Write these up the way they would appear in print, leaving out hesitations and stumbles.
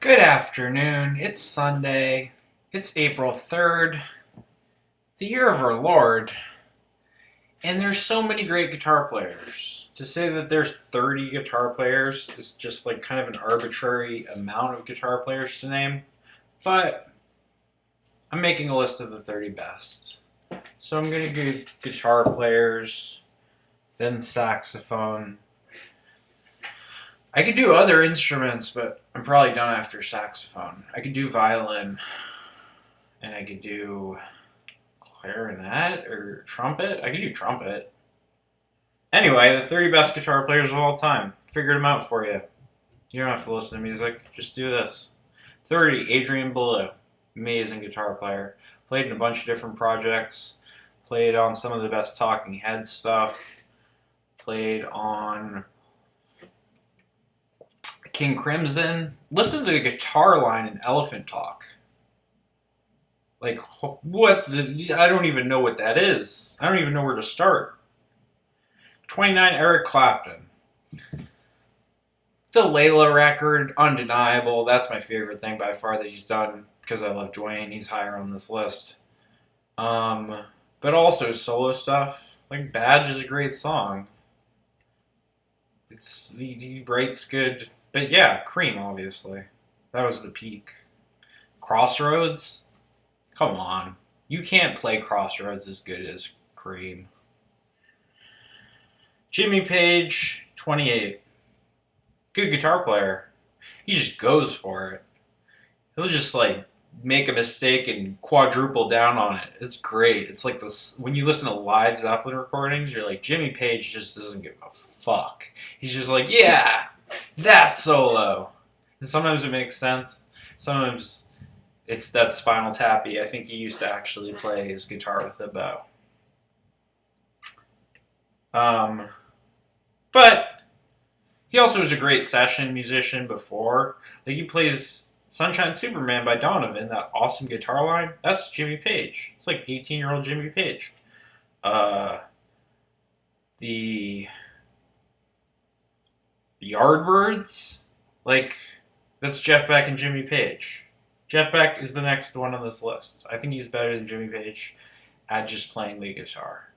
Good afternoon. It's Sunday. It's April 3rd, the year of our Lord, and there's so many great guitar players. To say that there's 30 guitar players is just like kind of an arbitrary amount of guitar players to name, but I'm making a list of the 30 best. So I'm going to do guitar players, then saxophone. I could do other instruments, but I'm probably done after saxophone. I could do violin, and I could do clarinet or trumpet. I could do trumpet. Anyway, the 30 best guitar players of all time. Figured them out for you. You don't have to listen to music. Just do this. 30, Adrian Belew. Amazing guitar player. Played in a bunch of different projects. Played on some of the best Talking Head stuff. Played on King Crimson. Listen to the guitar line in Elephant Talk. Like, what the... I don't even know what that is. I don't even know where to start. 29, Eric Clapton. The Layla record, undeniable. That's my favorite thing by far that he's done, because I love Dwayne. He's higher on this list. But also solo stuff. Like, Badge is a great song. He writes good... But yeah, Cream, obviously. That was the peak. Crossroads? Come on. You can't play Crossroads as good as Cream. Jimmy Page, 28. Good guitar player. He just goes for it. He'll just, like, make a mistake and quadruple down on it. It's great. It's like this... When you listen to live Zeppelin recordings, you're like, Jimmy Page just doesn't give a fuck. He's just like, yeah! That solo. And sometimes it makes sense. Sometimes it's that Spinal Tappy. I think he used to actually play his guitar with a bow. But he also was a great session musician before. Like, he plays Sunshine Superman by Donovan, that awesome guitar line. That's Jimmy Page. It's like 18-year-old Jimmy Page. The Yardbirds, like, that's Jeff Beck and Jimmy Page. Jeff Beck is the next one on this list. I think he's better than Jimmy Page at just playing the guitar.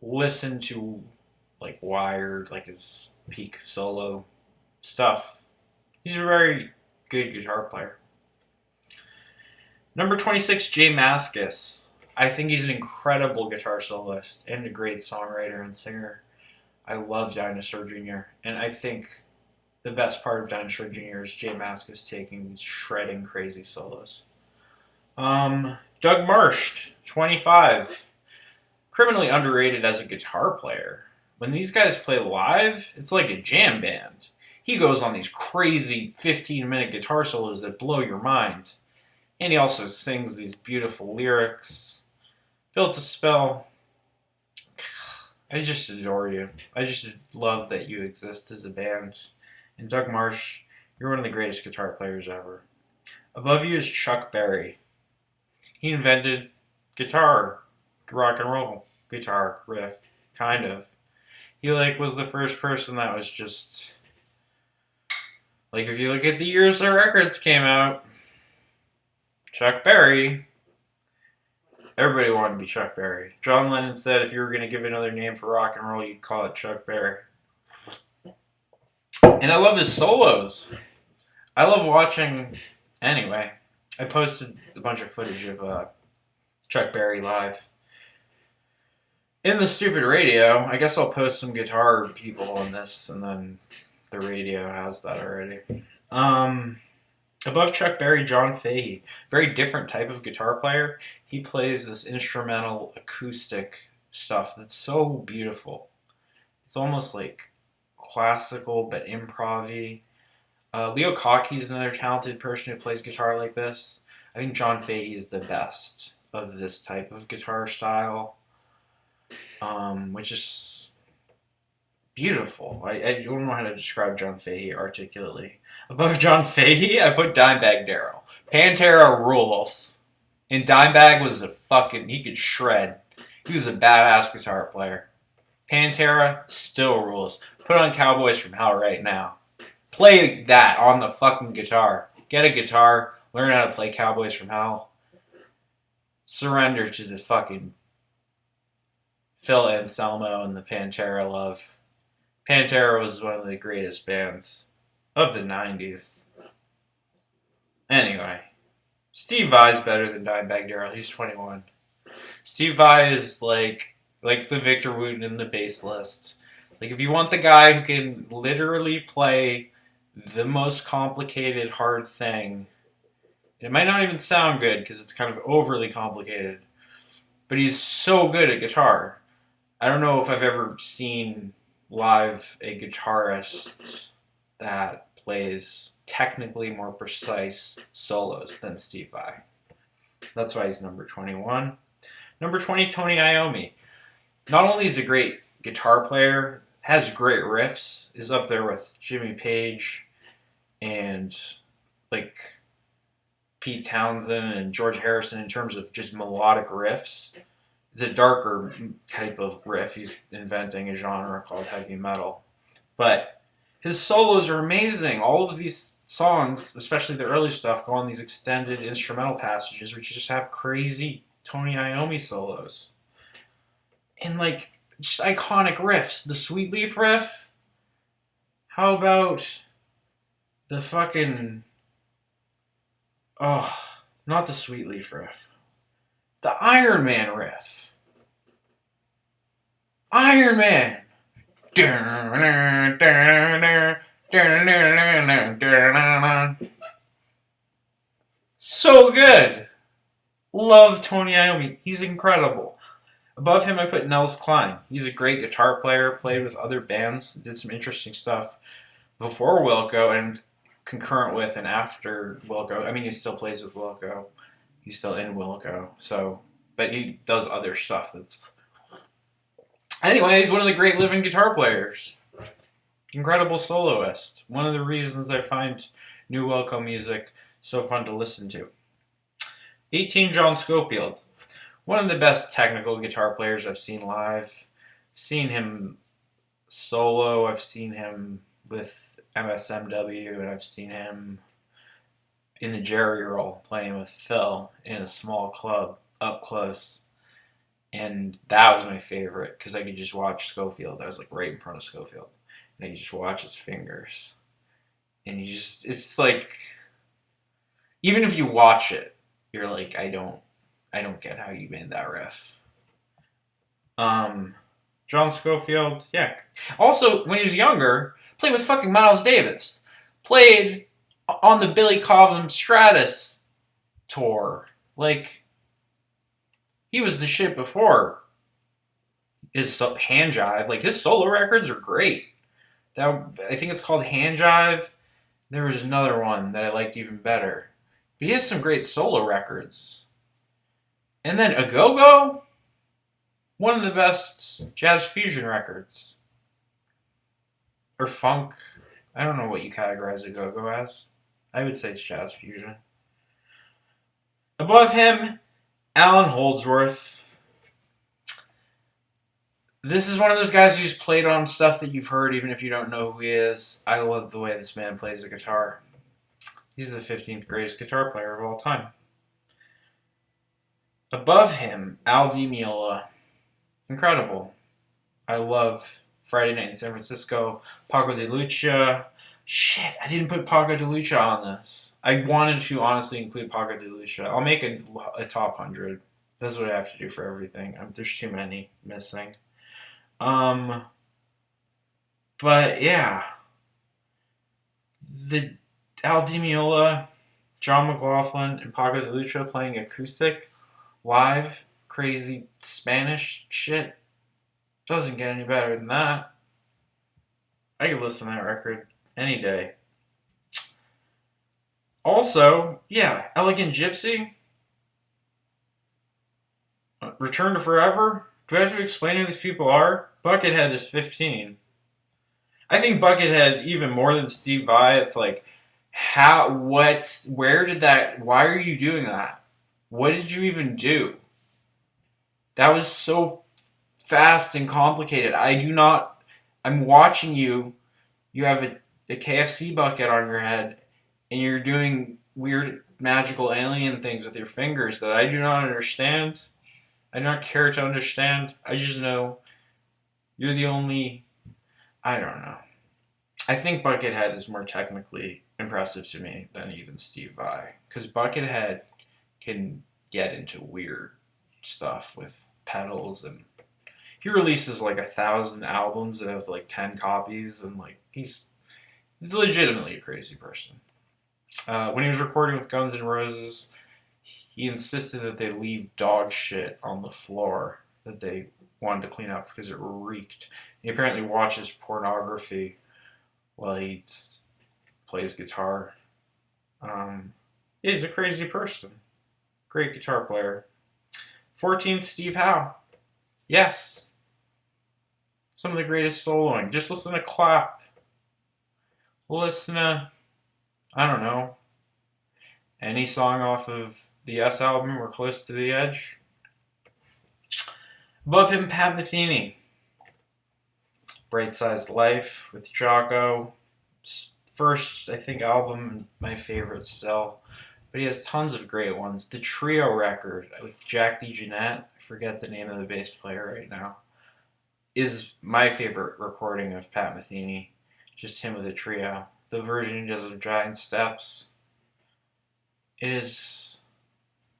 Listen to, like, Wired, like his peak solo stuff. He's a very good guitar player. Number 26, Jay Maskus. I think he's an incredible guitar soloist and a great songwriter and singer. I love Dinosaur Jr., and I think the best part of Dinosaur Jr. is Jay Maskus taking these shredding crazy solos. Doug Marsh, 25. Criminally underrated as a guitar player. When these guys play live, it's like a jam band. He goes on these crazy 15-minute guitar solos that blow your mind. And he also sings these beautiful lyrics. Built to Spell. I just adore you. I just love that you exist as a band. And Doug Marsh, you're one of the greatest guitar players ever. Above you is Chuck Berry. He invented guitar, rock and roll guitar riff, kind of. He, like, was the first person that was just... Like, if you look at the years the records came out, Chuck Berry... Everybody wanted to be Chuck Berry. John Lennon said if you were going to give another name for rock and roll, you'd call it Chuck Berry. And I love his solos. I love watching... Anyway, I posted a bunch of footage of Chuck Berry live. In the stupid radio, I guess I'll post some guitar people on this, and then the radio has that already. Above Chuck Berry, John Fahey. Very different type of guitar player. He plays this instrumental acoustic stuff that's so beautiful. It's almost like classical but improv-y. Leo Cockey is another talented person who plays guitar like this. I think John Fahey is the best of this type of guitar style, which is beautiful. I don't know how to describe John Fahey articulately. Above John Fahey, I put Dimebag Darrell. Pantera rules. And Dimebag was he could shred. He was a badass guitar player. Pantera still rules. Put on Cowboys from Hell right now. Play that on the fucking guitar. Get a guitar. Learn how to play Cowboys from Hell. Surrender to the fucking Phil Anselmo and the Pantera love. Pantera was one of the greatest bands of the 90s. Anyway, Steve Vai's better than Dimebag Darrell. He's 21. Steve Vai is like the Victor Wooten in the bass list. Like, if you want the guy who can literally play the most complicated, hard thing, it might not even sound good because it's kind of overly complicated, but he's so good at guitar. I don't know if I've ever seen live a guitarist that plays technically more precise solos than Steve Vai. That's why he's number 21. Number 20, Tony Iommi. Not only is he a great guitar player, has great riffs, is up there with Jimmy Page and like Pete Townsend and George Harrison in terms of just melodic riffs. It's a darker type of riff. He's inventing a genre called heavy metal. But his solos are amazing. All of these songs, especially the early stuff, go on these extended instrumental passages which just have crazy Tony Iommi solos. And like, just iconic riffs. The Sweet Leaf riff. How about the fucking... Oh, not the Sweet Leaf riff. The Iron Man riff. Iron Man! So good! Love Tony Iommi. He's incredible. Above him, I put Nels Cline. He's a great guitar player, played with other bands, did some interesting stuff before Wilco and concurrent with and after Wilco. I mean, he still plays with Wilco. He's still in Wilco. So, but he does other stuff that's... Anyway, he's one of the great living guitar players. Incredible soloist. One of the reasons I find new Wilco music so fun to listen to. 18, John Scofield. One of the best technical guitar players I've seen live. I've seen him solo. I've seen him with MSMW, and I've seen him in the Jerry roll playing with Phil in a small club up close. And that was my favorite because I could just watch Scofield. I was like right in front of Scofield. And I could just watch his fingers. And you just, it's like, even if you watch it, you're like, I don't get how you made that riff. John Scofield, yeah. Also, when he was younger, played with fucking Miles Davis. Played on the Billy Cobham Stratus tour. Like, he was the shit before his Hand Jive. Like, his solo records are great. I think it's called Hand Jive. There was another one that I liked even better. But he has some great solo records. And then A Go-Go, one of the best jazz fusion records. Or funk. I don't know what you categorize A Go-Go as. I would say it's jazz fusion. Above him, Alan Holdsworth. This is one of those guys who's played on stuff that you've heard even if you don't know who he is. I love the way this man plays the guitar. He's the 15th greatest guitar player of all time. Above him, Al Di Meola. Incredible. I love Friday Night in San Francisco. Paco de Lucia. Shit, I didn't put Paco de Lucia on this. I wanted to honestly include Paco de Lucia. I'll make a top 100. That's what I have to do for everything. There's too many missing. But yeah. The Al Di Meola, John McLaughlin, and Paco de Lucia playing acoustic, live, crazy Spanish shit. Doesn't get any better than that. I could listen to that record any day. Also, yeah, Elegant Gypsy. Return to Forever. Do I have to explain who these people are? Buckethead is 15. I think Buckethead, even more than Steve Vai, it's like, where did that, why are you doing that? What did you even do? That was so fast and complicated. I'm watching you. You have a a KFC bucket on your head and you're doing weird magical alien things with your fingers that I do not understand. I do not care to understand. I just know you're the only... I don't know. I think Buckethead is more technically impressive to me than even Steve Vai. Because Buckethead can get into weird stuff with pedals, and he releases like 1,000 albums that have like 10 copies, and like he's legitimately a crazy person. When he was recording with Guns N' Roses, he insisted that they leave dog shit on the floor that they wanted to clean up because it reeked. He apparently watches pornography while he plays guitar. Yeah, he's a crazy person. Great guitar player. 14th, Steve Howe. Yes. Some of the greatest soloing. Just listen to Clap. Listen to, I don't know, any song off of the S album or Close to the Edge. Above him, Pat Metheny. Bright Sized Life with Jocko. First, I think, album, my favorite still. But he has tons of great ones. The Trio record with Jack DeJohnette, I forget the name of the bass player right now, is my favorite recording of Pat Metheny. Just him with a trio. The version he does of Giant Steps is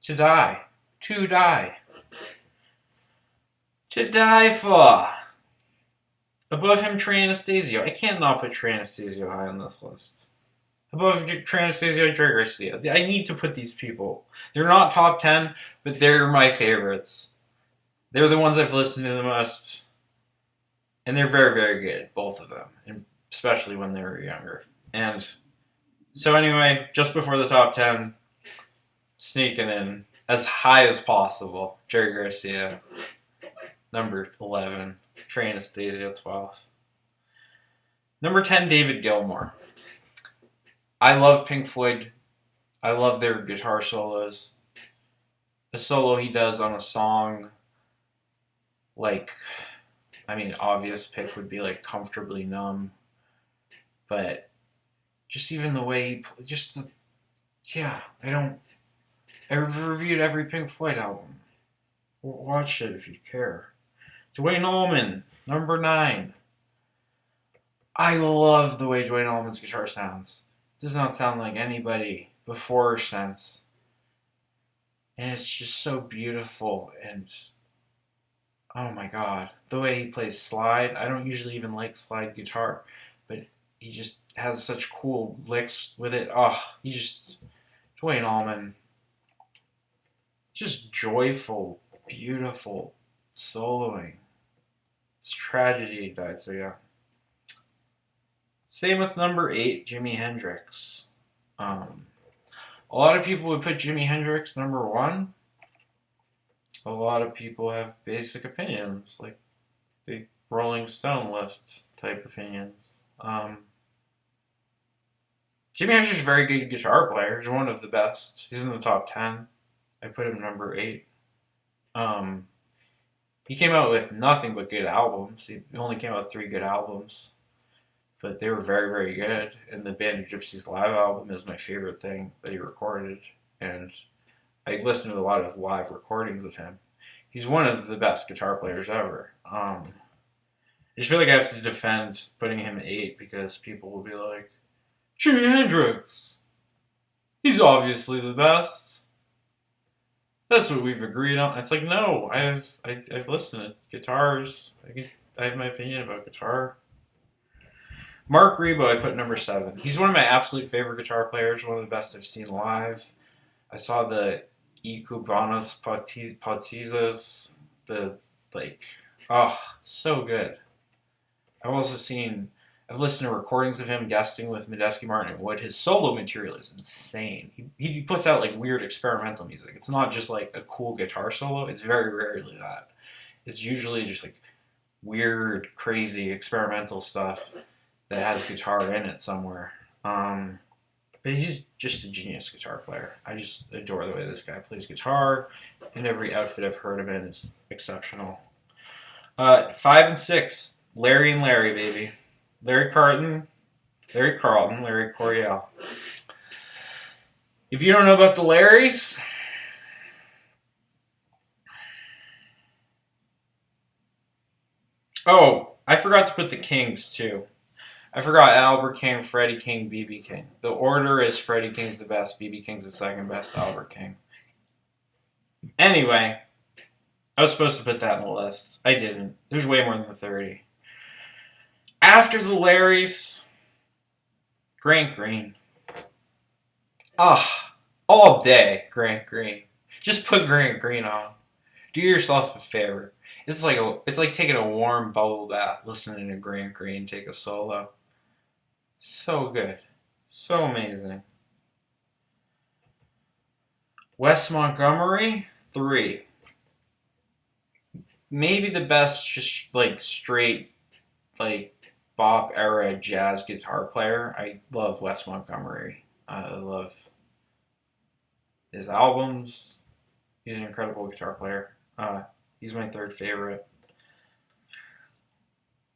to die. To die. To die for. Above him, Trey Anastasio. I can't not put Trey Anastasio high on this list. Above Trey Anastasio, Jerry Garcia. I need to put these people. They're not top 10, but they're my favorites. They're the ones I've listened to the most. And they're very, very good, both of them. And especially when they were younger. And so anyway, just before the top 10, sneaking in as high as possible, Jerry Garcia, number 11. Trey Anastasio, 12. Number 10, David Gilmore. I love Pink Floyd. I love their guitar solos. The solo he does on a song, like, I mean, obvious pick would be like Comfortably Numb. But just even the way he, I've reviewed every Pink Floyd album. Watch it if you care. Dwayne Allman, number 9. I love the way Dwayne Allman's guitar sounds. It does not sound like anybody before or since. And it's just so beautiful, and oh my god. The way he plays slide, I don't usually even like slide guitar, but he just has such cool licks with it. Dwayne Allman, just joyful, beautiful soloing. It's a tragedy he died so young. Same with number 8, Jimi Hendrix. A lot of people would put Jimi Hendrix number 1. A lot of people have basic opinions, like the Rolling Stone list type opinions. Jimi Hendrix is a very good guitar player. He's one of the best. He's in the top 10. I put him number 8. He came out with nothing but good albums. He only came out with 3 good albums. But they were very, very good. And the Band of Gypsys live album is my favorite thing that he recorded. And I listened to a lot of live recordings of him. He's one of the best guitar players ever. I just feel like I have to defend putting him 8 because people will be like, Jimi Hendrix! He's obviously the best. That's what we've agreed on. It's like, no, I've listened to guitars. I have my opinion about guitar. Mark Rebo, I put number 7. He's one of my absolute favorite guitar players, one of the best I've seen live. I saw the E Cubanos Partizas, so good. I've listened to recordings of him guesting with Medeski, Martin, and Wood. His solo material is insane. He puts out like weird experimental music. It's not just like a cool guitar solo. It's very rarely that. It's usually just like weird, crazy, experimental stuff that has guitar in it somewhere. But he's just a genius guitar player. I just adore the way this guy plays guitar, and every outfit I've heard him in is exceptional. 5 and 6, Larry and Larry, baby. Larry Carton, Larry Carlton, Larry Coryell. If you don't know about the Larrys, oh, I forgot to put the Kings too. I forgot Albert King, Freddie King, B.B. King. The order is Freddie King's the best, B.B. King's the second best, Albert King. Anyway, I was supposed to put that in the list. I didn't. There's way more than 30. After the Larrys, Grant Green. All day, Grant Green. Just put Grant Green on. Do yourself a favor. It's like taking a warm bubble bath, listening to Grant Green take a solo. So good. So amazing. Wes Montgomery, 3. Maybe the best, just like straight, like bop era jazz guitar player. I love Wes Montgomery. I love his albums. He's an incredible guitar player. He's my 3rd favorite.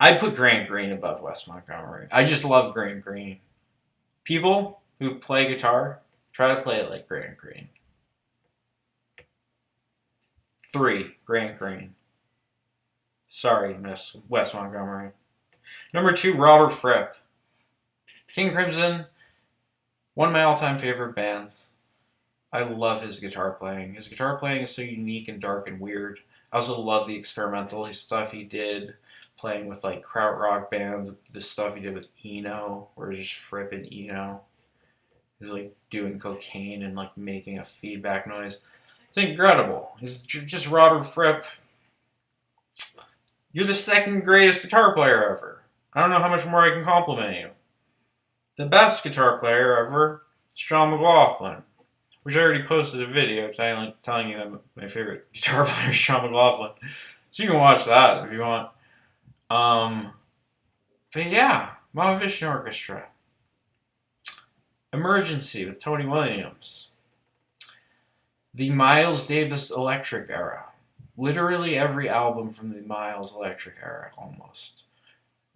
I'd put Grant Green above Wes Montgomery. I just love Grant Green. People who play guitar, try to play it like Grant Green. 3, Grant Green. Sorry, Miss Wes Montgomery. Number 2, Robert Fripp. King Crimson, one of my all-time favorite bands. I love his guitar playing. His guitar playing is so unique and dark and weird. I also love the experimental stuff he did, playing with like krautrock bands, the stuff he did with Eno, where it's just Fripp and Eno. He's like doing cocaine and like making a feedback noise. It's incredible. He's just Robert Fripp. You're the 2nd greatest guitar player ever. I don't know how much more I can compliment you. The best guitar player ever is John McLaughlin, which I already posted a video telling you that my favorite guitar player is John McLaughlin. So you can watch that if you want. But yeah, Mahavishnu Orchestra. Emergency with Tony Williams. The Miles Davis Electric era. Literally every album from the Miles Electric era, almost.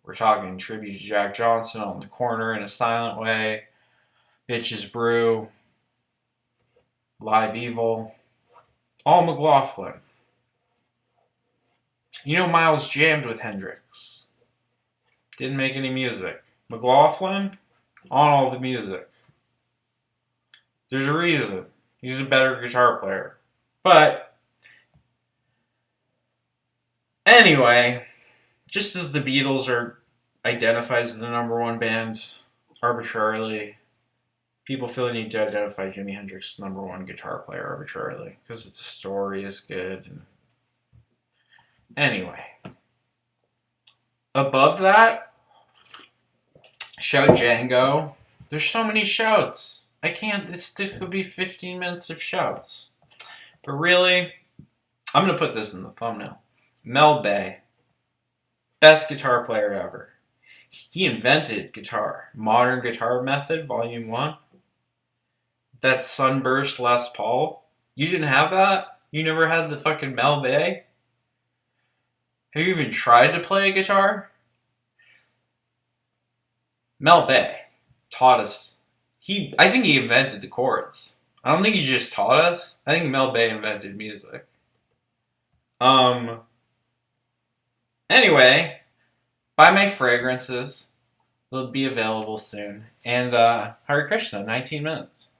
We're talking tribute to Jack Johnson, On the Corner in a Silent Way, Bitches Brew, Live Evil, all McLaughlin. You know Miles jammed with Hendrix. Didn't make any music. McLaughlin, on all the music. There's a reason. He's a better guitar player. But, anyway, just as the Beatles are identified as the number 1 band arbitrarily, people feel the need to identify Jimi Hendrix as number 1 guitar player arbitrarily because the story is good. Anyway, above that, Shout Django. There's so many shouts. I can't. This could be 15 minutes of shouts. But really, I'm gonna put this in the thumbnail. Mel Bay, best guitar player ever. He invented guitar. Modern Guitar Method, Volume 1. That Sunburst Les Paul. You didn't have that? You never had the fucking Mel Bay? Have you even tried to play a guitar? Mel Bay taught us. I think he invented the chords. I don't think he just taught us. I think Mel Bay invented music. Anyway, buy my fragrances. They'll be available soon. And Hare Krishna, 19 minutes.